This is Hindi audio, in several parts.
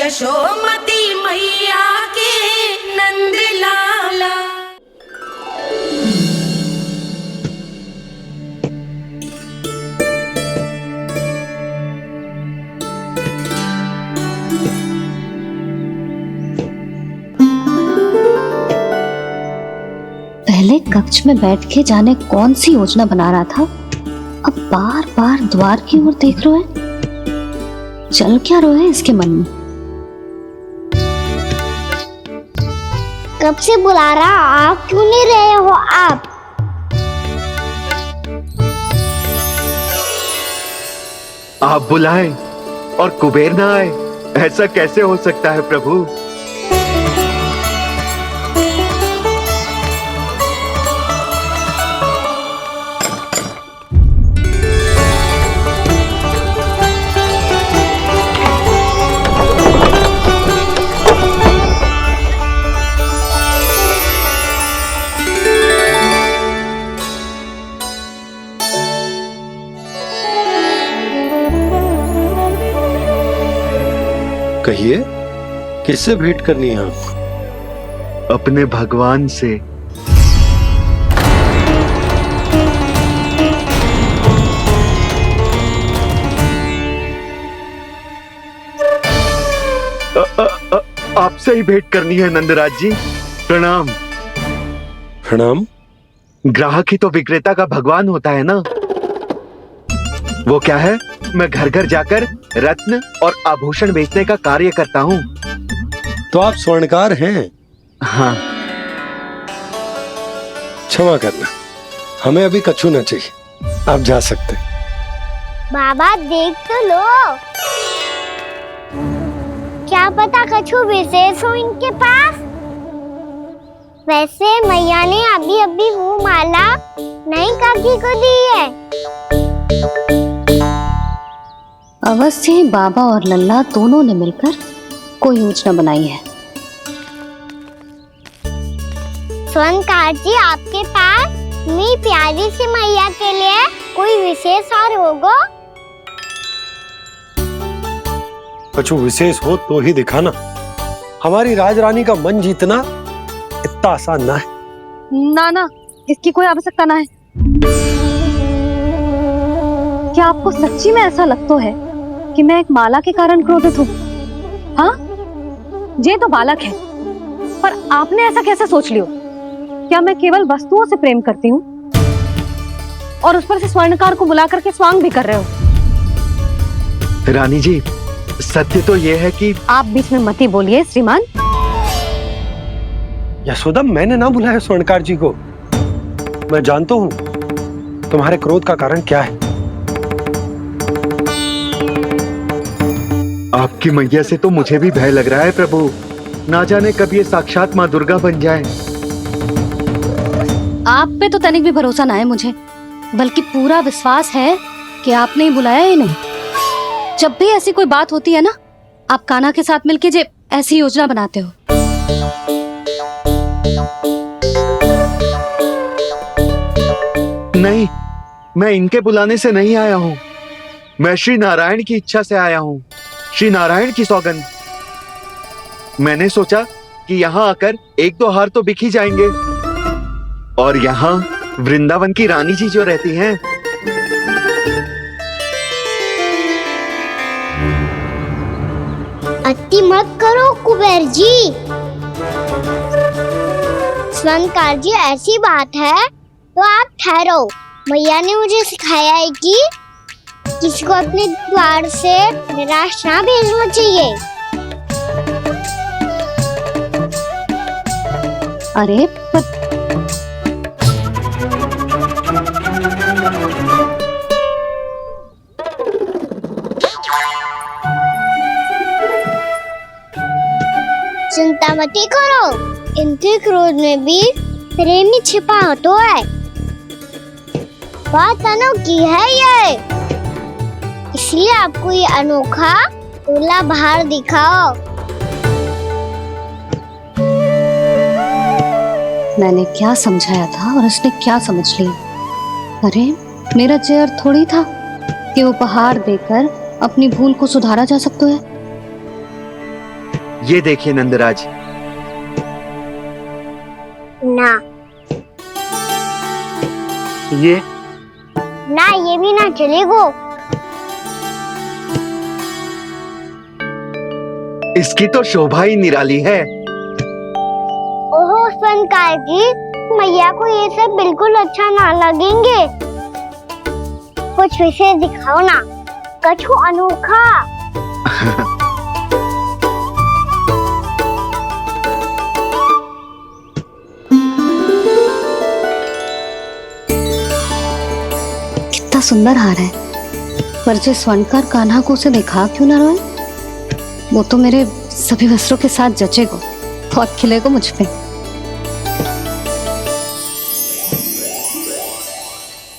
यशोमती मैया के नंद लाला। पहले कक्ष में बैठ के जाने कौन सी योजना बना रहा था, अब बार बार द्वार की ओर देख रहे हैं। चल क्या रहे हैं इसके मन में? कब से बुला रहा, आप क्यों नहीं रहे हो? आप बुलाएं और कुबेर ना आए, ऐसा कैसे हो सकता है प्रभु? कहिए, किससे भेंट करनी है आपको? अपने भगवान से। आपसे ही भेंट करनी है नंदराज जी। प्रणाम। प्रणाम। ग्राहक ही तो विक्रेता का भगवान होता है ना। वो क्या है, मैं घर घर जाकर रत्न और आभूषण बेचने का कार्य करता हूँ। तो आप स्वर्णकार हैं? हाँ। क्षमा करना, हमें अभी कछु न चाहिए, आप जा सकते हैं। बाबा देख तो लो, क्या पता कछु विशेष हो इनके पास। वैसे मैया ने अभी अभी वो माला नई काकी को दी है। अवश्य ही बाबा और लल्ला दोनों ने मिलकर कोई योजना बनाई है। स्वर्णकार जी, आपके पास मेरी प्यारी सी मैया के लिए कोई विशेष और होगा? कछु विशेष हो तो ही दिखाना। हमारी राजरानी का मन जीतना इतना आसान ना है। ना, इसकी कोई आवश्यकता ना है। क्या आपको सच्ची में ऐसा लगता है कि मैं एक माला के कारण क्रोधित हूँ? हाँ, ये तो बालक है, पर आपने ऐसा कैसे सोच लिया? क्या मैं केवल वस्तुओं से प्रेम करती हूँ और उस पर से स्वर्णकार को बुला करके स्वांग भी कर रहे हो? रानी जी, सत्य तो ये है कि आप बीच में मत ही बोलिए श्रीमान। यशोदा, मैंने ना बुलाया स्वर्णकार जी को। मैं जानता हूँ तुम्हारे क्रोध का कारण क्या है। आपकी मैया से तो मुझे भी भय लग रहा है प्रभु। ना जाने कब ये साक्षात माँ दुर्गा बन जाए। आप पे तो तनिक भी भरोसा ना है मुझे, बल्कि पूरा विश्वास है कि आपने ही बुलाया ही नहीं। जब भी ऐसी कोई बात होती है ना, आप कान्हा के साथ मिलके जे ऐसी योजना बनाते हो। नहीं, मैं इनके बुलाने से नहीं आया हूँ। मैं श्री नारायण की इच्छा से आया हूँ। श्री नारायण की सौगंध। मैंने सोचा कि यहाँ आकर एक दो हार तो बिक ही जाएंगे। और यहाँ वृंदावन की रानी जी जो रहती हैं, अति मत करो कुबेर जी। स्वर्णकार जी, ऐसी बात है तो आप ठहरो। मैया ने मुझे सिखाया है कि किसी को अपने द्वार से निराश ना भेजना चाहिए। अरे चिंता मत करो, इनके क्रोध में भी प्रेम ही छिपा तो है। बात अनोखी है ये, इसलिए आपको ये अनोखा दूल्हा बाहर दिखाओ। मैंने क्या समझाया था और उसने क्या समझ लिया? अरे मेरा जहर थोड़ी था कि उपहार देकर अपनी भूल को सुधारा जा सकता है। ये देखिए नंदराज, ना ये ना, ये भी ना चलेगो। इसकी तो शोभा ही निराली है। ओहो स्वनकार जी, मैया को ये सब बिल्कुल अच्छा ना लगेंगे। कुछ विशेष दिखाओ ना, कछु अनोखा। कितना सुंदर हार है, पर जो स्वर्णकार कान्हा को उसे दिखा क्यों ना रोए? वो तो मेरे सभी वस्त्रों के साथ जचेगा, बहुत खिलेगा मुझ पे।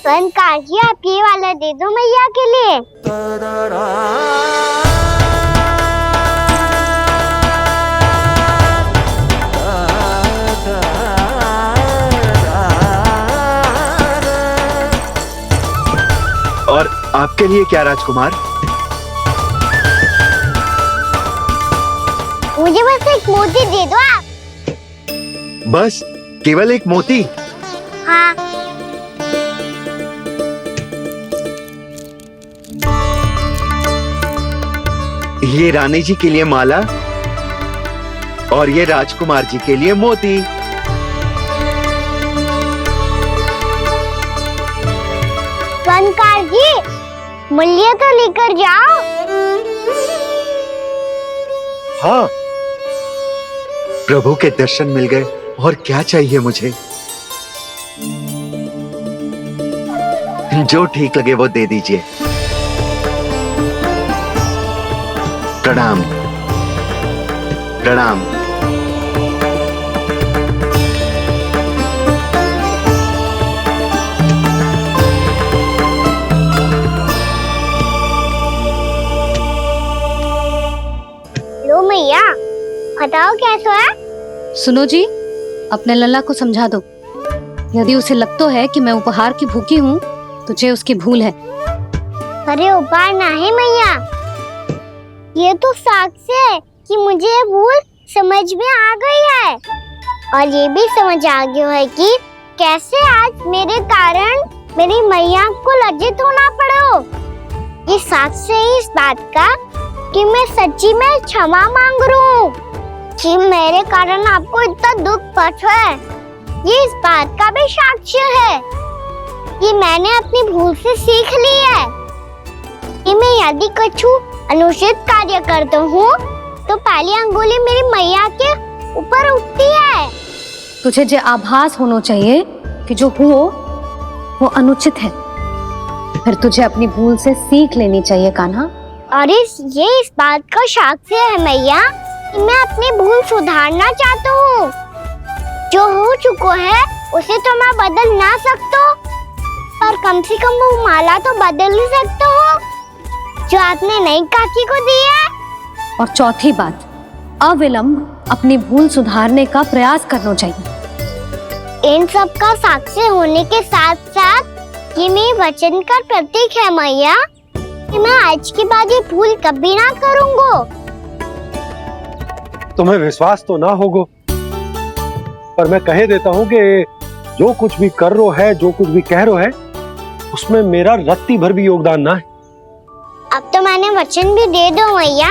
स्वनकार जी, आप ये वाला दे दो मैया के लिए। और आपके लिए क्या राजकुमार? मुझे बस एक मोती दे दो आप। बस केवल एक मोती? हाँ। ये रानी जी के लिए माला और ये राजकुमार जी के लिए मोती। स्वनकार जी, मूल्य तो लेकर जाओ। हाँ, प्रभु के दर्शन मिल गए, और क्या चाहिए मुझे? जो ठीक लगे वो दे दीजिए। प्रणाम प्रणाम। लो मैया, बताओ कैसा है? सुनो जी, अपने लल्ला को समझा दो। यदि उसे लगता है कि मैं उपहार की भूखी हूँ, तो ये उसकी भूल है। अरे उपहार ना है मैया, ये तो साक्ष्य है कि मुझे ये भूल समझ में आ गई है, और ये भी समझ आ गया है कि कैसे आज मेरे कारण मेरी मैया को लज्जित होना पड़ो। ये साक्ष्य है इस बात का कि मैं सच्ची में क्षमा मांग रहा हूँ कि मेरे कारण आपको इतना दुख पहुंचा है। ये इस बात का भी साक्ष्य है कि मैंने अपनी भूल से सीख ली है कि मैं यदि कछु अनुचित कार्य करता हूँ तो पहली अंगुली मेरी मैया के ऊपर उठती है। तुझे जो आभास होना चाहिए कि जो हुआ वो अनुचित है, फिर तुझे अपनी भूल से सीख लेनी चाहिए कान्हा। और ये इस बात का साक्ष्य है मैया कि मैं अपनी भूल सुधारना चाहता हूँ। जो हो चुका है उसे तो मैं बदल ना सकता, पर कम से कम वो माला तो बदल ही सकता हूँ जो आपने नई काकी को दी है। और चौथी बात, अविलंब अपनी भूल सुधारने का प्रयास करना चाहिए। इन सब का साक्षी होने के साथ साथ ये मेरे वचन का प्रतीक है मैया कि मैं आज के बाद ये भूल कभी ना करूँगा। तुम्हें विश्वास तो ना होगा, पर मैं कह देता हूँ कि जो कुछ भी कर रो है, जो कुछ भी कह रो है, उसमें मेरा रत्ती भर भी योगदान ना है। अब तो मैंने वचन भी दे दो मैया,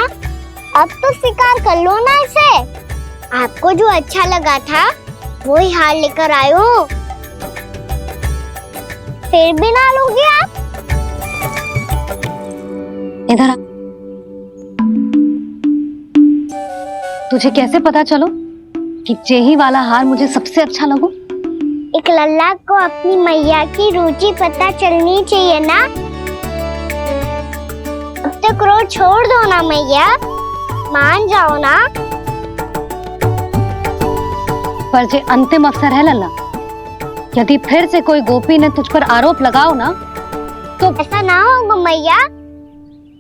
अब तो स्वीकार कर लो ना इसे। आपको जो अच्छा लगा था वो ही हार लेकर आयो, फिर भी ना लोगे आप? इधर आ। तुझे कैसे पता चलो कि यही वाला हार मुझे सबसे अच्छा लगो? एक लल्ला को अपनी मैया की रुचि पता चलनी चाहिए ना। अब तो क्रोध छोड़ दो ना मैया, मान जाओ ना। पर ये अंतिम अवसर है लल्ला, यदि फिर से कोई गोपी ने तुझ पर आरोप लगाओ ना तो ऐसा ना होगा मैया,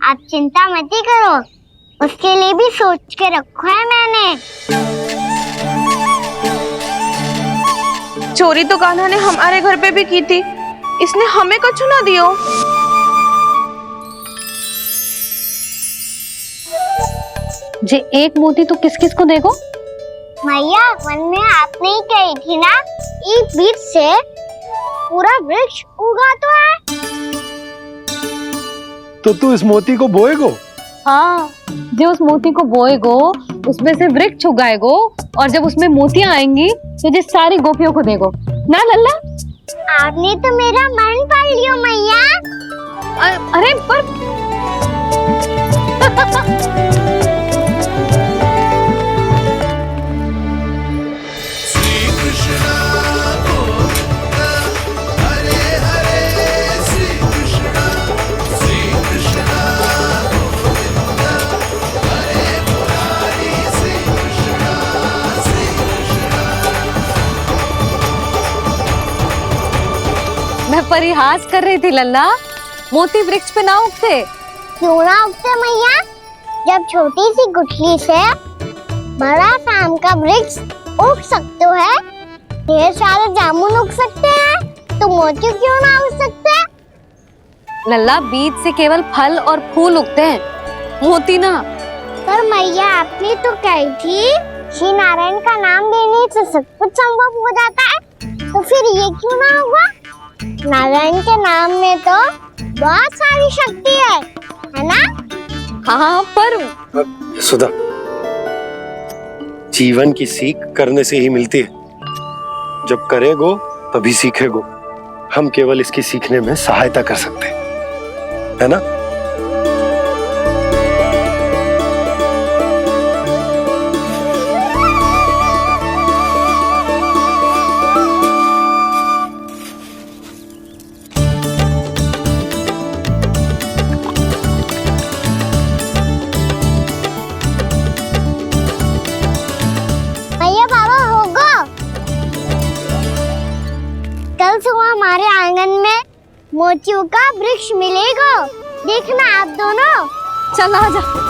आप चिंता मत ही करो, उसके लिए भी सोच के रखा है मैंने। चोरी तो कान्हा ने हमारे घर पे भी की थी, इसने हमें कुछ ना दियो। जे एक मोती तो किस किस को देगो? मैया मन में आपने ही कही थी ना, एक बीज से पूरा वृक्ष उगा तो है। तो तू इस मोती को बोएगो? हाँ, जो उस मोती को बोएगो उसमें से वृक्ष उगाएगो, और जब उसमें मोतियां आएंगी तो जिस सारी गोपियों को देगो ना लल्ला। आपने तो मेरा मन पढ़ लियो मैया। अरे पर मैं परिहास कर रही थी लल्ला, मोती वृक्ष पे ना उगते। क्यों ना उगते मैया? जब छोटी सी गुठली से बड़ा आम का वृक्ष उग सकते है, ढेर सारे जामुन उग सकते हैं, तो मोती क्यों ना उग सकते? लल्ला, बीज से केवल फल और फूल उगते हैं, मोती ना। पर मैया आपने तो कही थी श्री नारायण का नाम लेने से सब कुछ संभव हो जाता है, तो फिर ये क्यों ना हुआ? नारायण के नाम में तो बहुत सारी शक्ति है ना? हाँ, पर सुधा, जीवन की सीख करने से ही मिलती है। जब करेगो तभी सीखेगो। हम केवल इसकी सीखने में सहायता कर सकते हैं, है ना? कल सुबह हमारे आंगन में मोतियों का वृक्ष मिलेगा, देखना आप दोनों। चल आजा।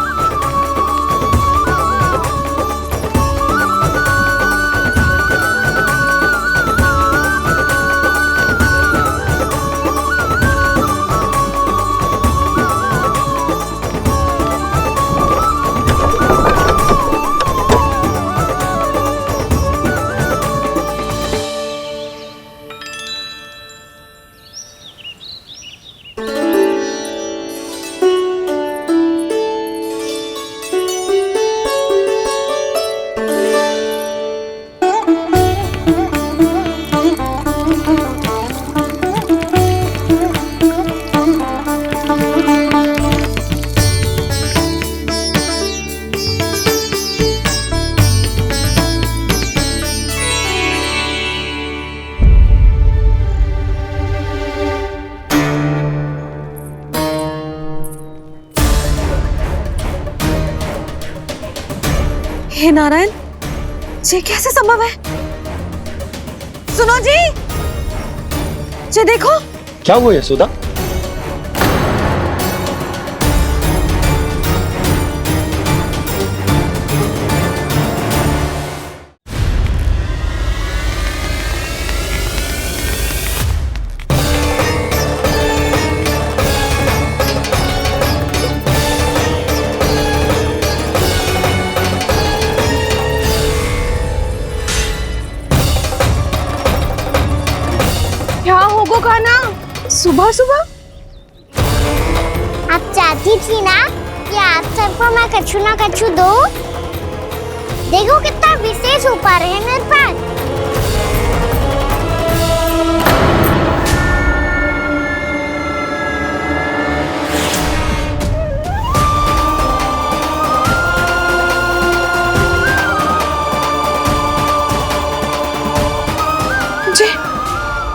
हे नारायण, ये कैसे संभव है? सुनो जी, ये देखो। क्या हुआ यशोदा? क्या होगा खाना सुबह सुबह? आप चाहती थी ना कि आप सबको मैं कछु ना कछु दो। देखो कितना विशेष उपहार है मेरे पास।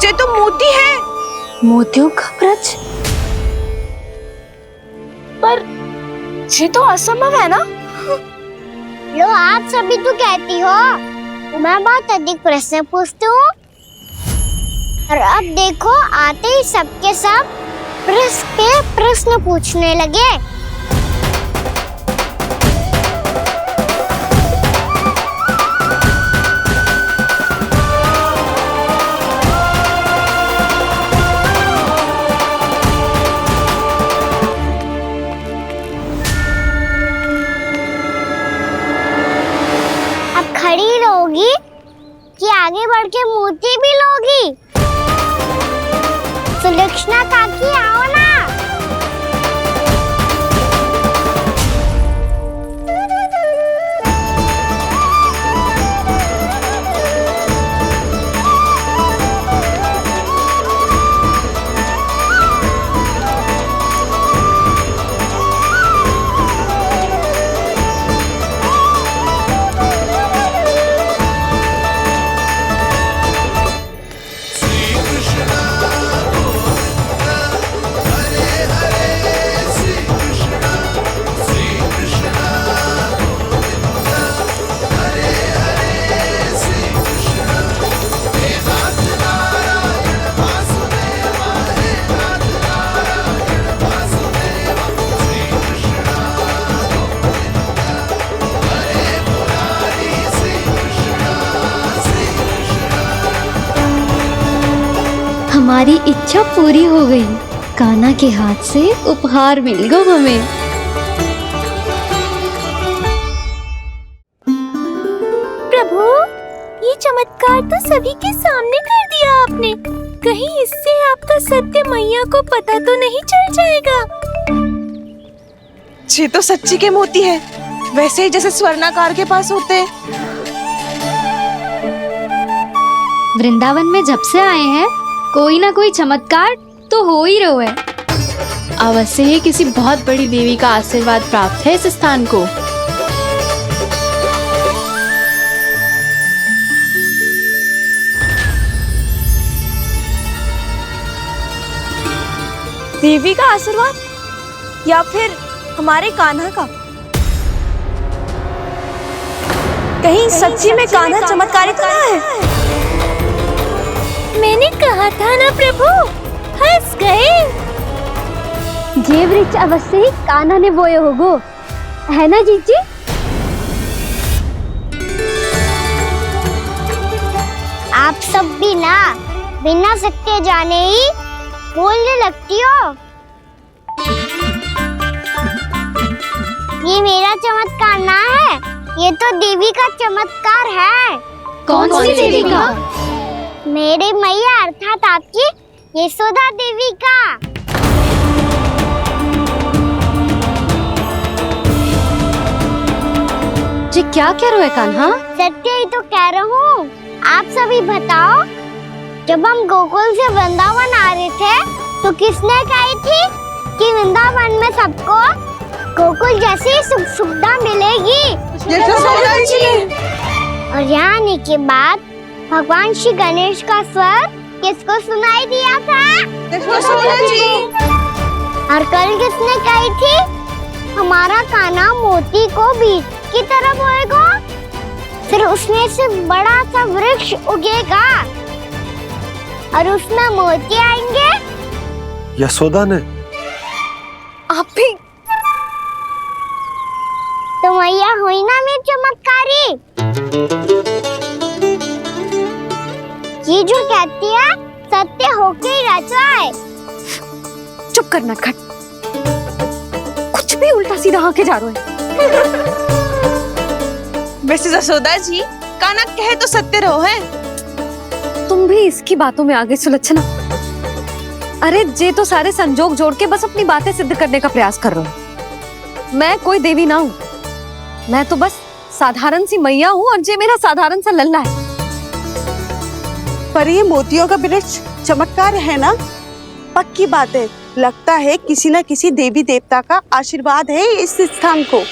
ये तो मोती है। मोतियों का वृक्ष? पर ये तो असंभव है ना? लो, आप सभी तो कहती हो मैं बहुत अधिक प्रश्न पूछती हूँ, और अब देखो आते ही सबके सब प्रश्न पे प्रश्न पूछने लगे। पड़ी रहोगी कि आगे बढ़ के मोती भी लोगी? सुलक्षणा काकी आओ ना। हमारी इच्छा पूरी हो गई। कान्हा के हाथ से उपहार मिल गो हमें। प्रभु, ये चमत्कार तो सभी के सामने कर दिया आपने। कहीं इससे आपका सत्य मैया को पता तो नहीं चल जाएगा? ये तो सच्ची के मोती है, वैसे ही जैसे स्वर्णाकार के पास होते हैं। वृंदावन में जब से आए हैं कोई ना कोई चमत्कार तो हो ही रहा है। अवश्य ही किसी बहुत बड़ी देवी का आशीर्वाद प्राप्त है इस स्थान को। देवी का आशीर्वाद या फिर हमारे कान्हा का? कहीं सच्ची में कान्हा चमत्कारी तो ना है? मैंने कहा था ना प्रभु, हंस गए। ये वृक्ष अवश्य ही कान्हा ने बोए होगो, है ना जीजी? आप सब भी ना बिना सत्य जाने ही बोलने लगती हो। ये मेरा चमत्कार ना है, ये तो देवी का चमत्कार है। कौन सी देवी का? मेरे मैया अर्थात आपकी यशोदा देवी का। जी क्या कह रहे हो कान्हा? सत्य ही तो कह रहा हूँ। आप सभी बताओ, जब हम गोकुल से वृंदावन आ रहे थे तो किसने कही थी कि वृंदावन में सबको गोकुल जैसी सुख सुविधा मिलेगी? और यहाँ आने के बाद भगवान श्री गणेश का स्वर किसको सुनाई दिया था? और कल किसने कही थी हमारा कान्हा मोती को बीज की तरफ होएगा, फिर उसमें से बड़ा सा वृक्ष उगेगा और उसमें मोती आएंगे? यशोदा ने? आप भी तो मैया हुई ना मेरी चमत्कारी। ये जो कहती है सत्य होके ही रहता है। चुप कर नटखट, कुछ भी उल्टा सीधा आके जा रहे हो। वैसे जसोदा जी, कान्हा कहे तो सत्य रहो है। तुम भी इसकी बातों में आगे सुलक्षणा। अरे जे तो सारे संजोग जोड़ के बस अपनी बातें सिद्ध करने का प्रयास कर रहे हो। मैं कोई देवी ना हूँ, मैं तो बस साधारण सी मैया हूँ और जे मेरा साधारण सा लल्ला है। पर ये मोतियों का वृक्ष चमत्कार है ना? पक्की बात है, लगता है किसी न किसी देवी देवता का आशीर्वाद है इस स्थान को।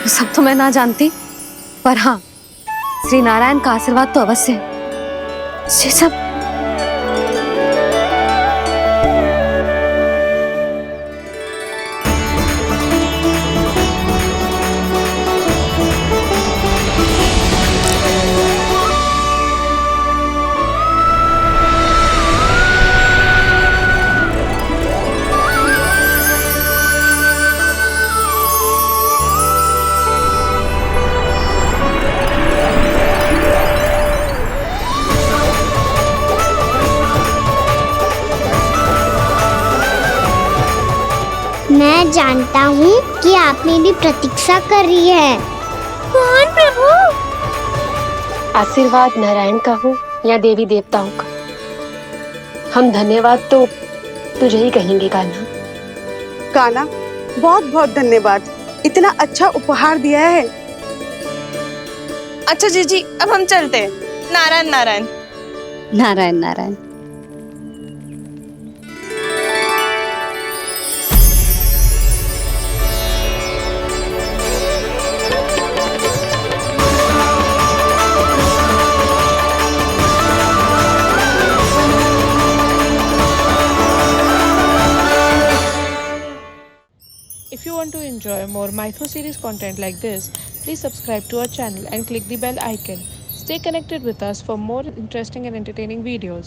सब तो मैं ना जानती, पर हाँ श्री नारायण का आशीर्वाद तो अवश्य है। ये सब मैं जानता हूँ कि आप मेरी प्रतीक्षा कर रही है। कौन प्रभु? आशीर्वाद नारायण का हो या देवी देवताओं का, हम धन्यवाद तो तुझे ही कहेंगे कान्हा। कान्हा, बहुत बहुत धन्यवाद, इतना अच्छा उपहार दिया है। अच्छा जीजी, अब हम चलते हैं। Narayan Narayan. Narayan Narayan. If you want to enjoy more Mytho series content like this, please subscribe to our channel and click the bell icon. Stay connected with us for more interesting and entertaining videos.